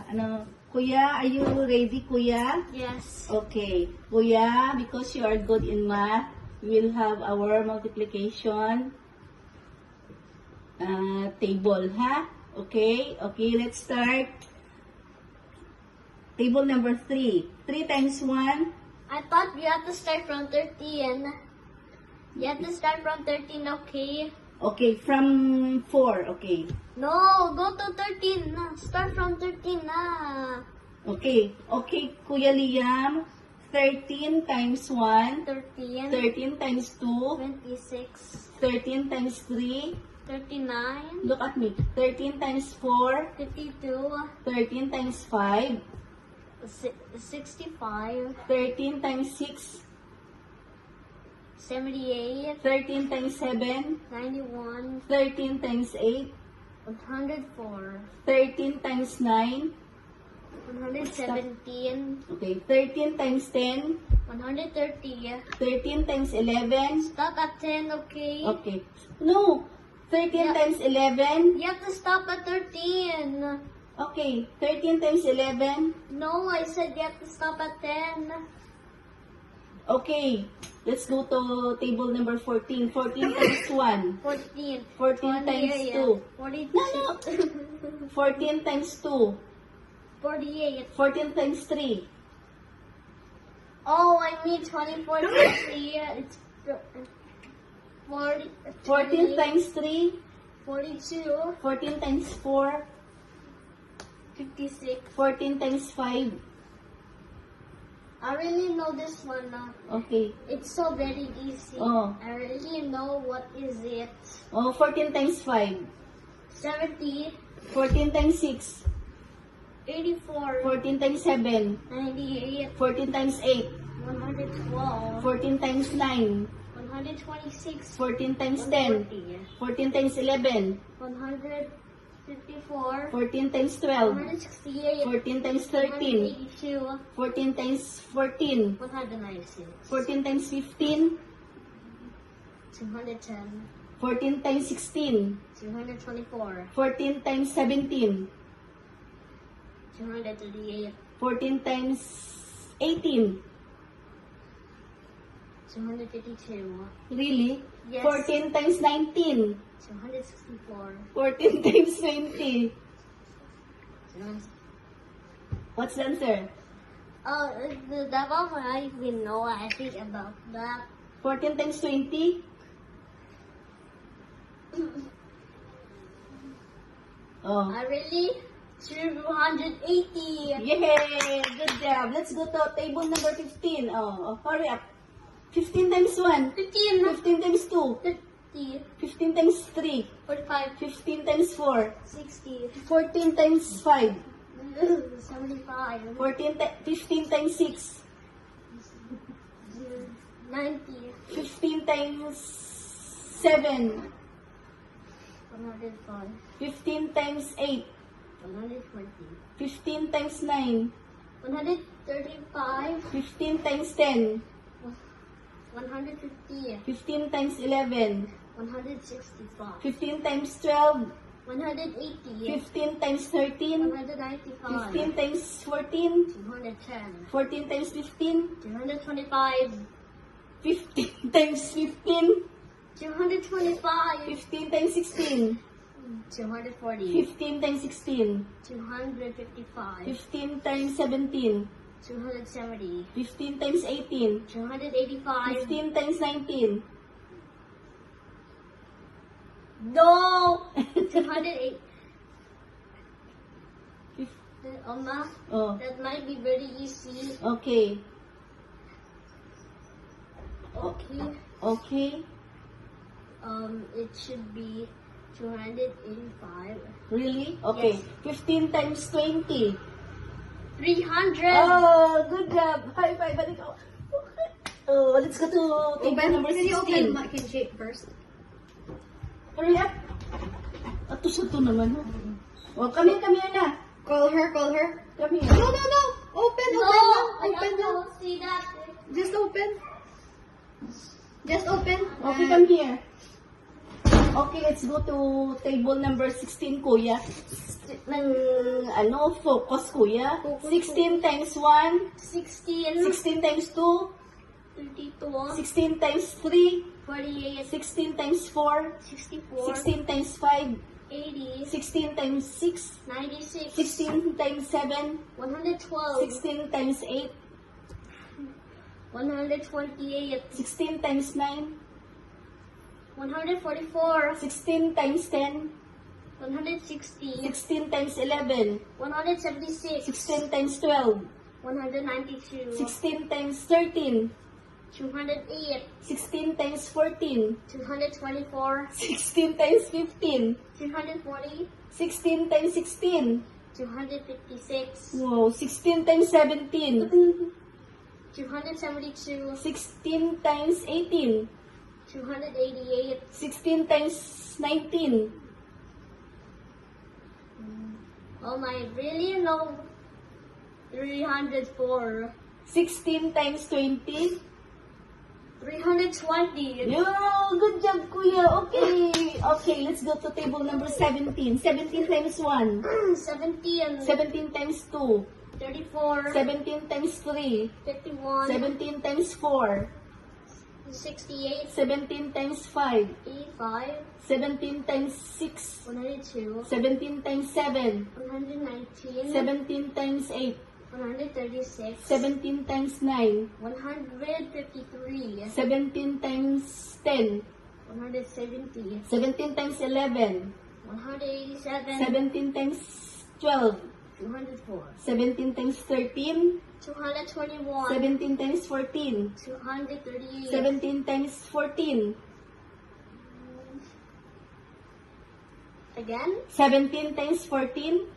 Ano, Kuya, are you ready, Kuya? Yes. Okay. Kuya, because you are good in math, we will have our multiplication table, ha? Okay? Okay, let's start. Table number 3. 3 times 1. I thought you have to start from 13. You have to start from 13, okay? Okay, from 4. Okay. No, go to 13. Start from 13 na. Okay. Okay, Kuya Liam. 13 times 1. 13. 13 times 2. 26. 13 times 3. 39. Look at me. 13 times 4. 52. 13 times 5. 65. 13 times 6. 78. 13 times 7. 91. 13 times 8. 104. 13 times 9. 117. Okay. 13 times 10. 130. 13 times 11. Stop at 10, okay? Okay. No. 13 Yeah. times 11. You have to stop at 13. Okay. 13 times 11. No, I said you have to stop at 10. Okay. Let's go to table number 14. 14 times 1. 14. 14 times 2. 42. No. 14 times 2. 48. 14 times 3. Oh, I mean 24 times 3. It's 40. 14 times 3. 42. 14 times 4. 56. 14 times 5. I really know this one. Okay. It's so very easy. Oh. I really know what is it. Oh, 14 times 5. 70. 14 times 6. 84. 14 times 7. 98. 14 times 8. 112. 14 times 9. 126. 14 times 10. 14 times 11. 154. 14 times 12. 168. 14 times 13. 182. 14 times 14. 196. 14 times 15. 210. 14 times 16. 224. 14 times 17. 238. 14 times 18. 252. Really? Yes. 14 times 19. 264. 14 times 20. 200. What's the answer? That one I even know. I think about that. 14 times 20? Oh. I really 280. Yay! Good job. Let's go to table number 15. Oh, hurry up. 15 times 1. 15. 15 times 2. 50. 15 times 3. 45. 15 times 4. 60. 14 times 5. 75. 15 times 6. 90. 15 times 7. 105. 15 times 8. 120. 15 times 9. 135. 15 times 10. 150. 15 times 11. 165. 15 times 12. 180. 15 times 13. 195. 15 times 14. 210. 14 times 15. 225. 15 times 15. 225. 15 times 16. 240. 15 times 16. 255. 15 times 17. 270. 15 times 18. 285. 15 times 19. No! 208. Oma, Oh, that might be very easy. okay. Okay. Okay. It should be 285. Really? Okay. Yes. 15 times 20. 300. Oh, good job. High five. Balik ako. Oh, let's go to table number 16. Can shape first? Hurry up. Ato sa to naman. Oh, come here na. Call her. Come here. No. Open No, lang. I Open lang. don't see that. Just open. Just open. Okay, come here. Okay, let's go to table number 16, Kuya. focus kuya. Focus. 16 times 1, 16, 16 times 2, 32, 16 times 3, 48, 16 times 4, 64, 16 times 5, 80, 16 times 6, 96, 16 times 7, 112, 16 times 8, 128, 16 times 9, 144, 16 times 10, 160, 16 times 11, 176, 16 times 12, 192, 16 times 13, 208, 16 times 14, 224, 16 times 15, 240, 16 times 16, 256, wow, 16 times 17, 272, 16 times 18, 288, 16 times 19, I really know 304, 16 times 20. 320, Yo, good job, kuya. Okay, let's go to table number 17. 17 times 1, 17, 17 times 2, 34, 17 times 3, 51, 17 times 4, 68, 17 times 5, 85, 17 times 6, 102, 17 times 7, 119, 17 times 8, 136, 17 times 9, 153, 17 times 10, 170, 17 times 11, 187, 17 times 12, 204, 17 times 13, 221, 17 times 14, 238, 17 times 14, again, 17 times 14,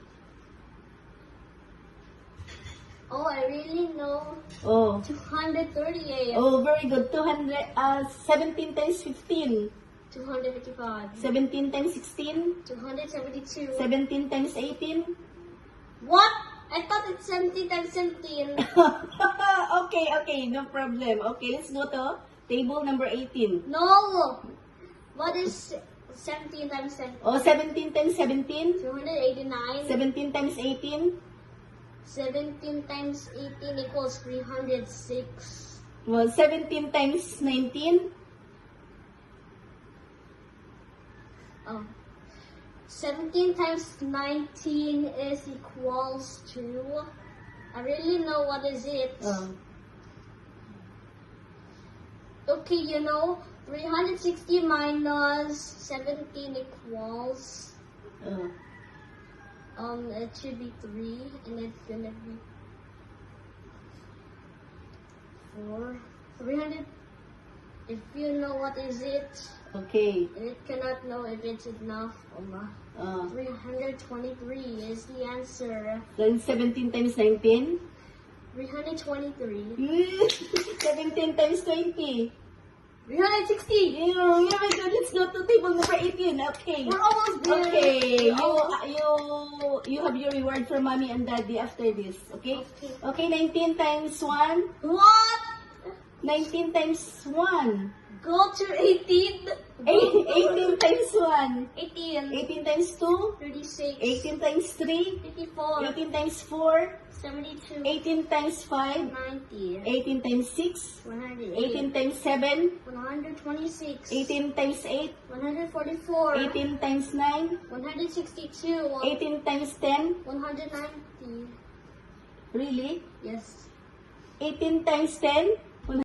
I really know oh, 238, very good, 17 times 15, 255, 17 times 16, 272. 17 times 18, What? I thought it's 17 times 17. okay, no problem. Okay, let's go to table number 18. No! What is 17 times 17? Oh, 17 times 17, 289. 17 times 18, 17 times 18 equals 306. well, 17 times 19, Oh. 17 times 19 is equals to... I really know what is it. Okay, 360 minus 17 equals... it should be 3, and it's gonna be 4. 300, if you know what is it, okay. and it cannot know if it's enough. 323 is the answer. Then 17 times 19, 323. 17 times 20. 360. Very good. Let's go to table number 18. Okay. We're almost there. Okay, you have your reward from mommy and daddy after this. Okay? Okay. Okay, 19 times 1. What? 19 times 1. Go to 18. 18 times 1. 18. 18 times 2. 36. 18 times 3. 54. 18 times 4. 72. 18 times 5. 90. 18 times 6. 108. 18 times 7. 126. 18 times 8. 144. 18 times 9. 162. 18 times 10. 190. Really? Yes. 18 times 10.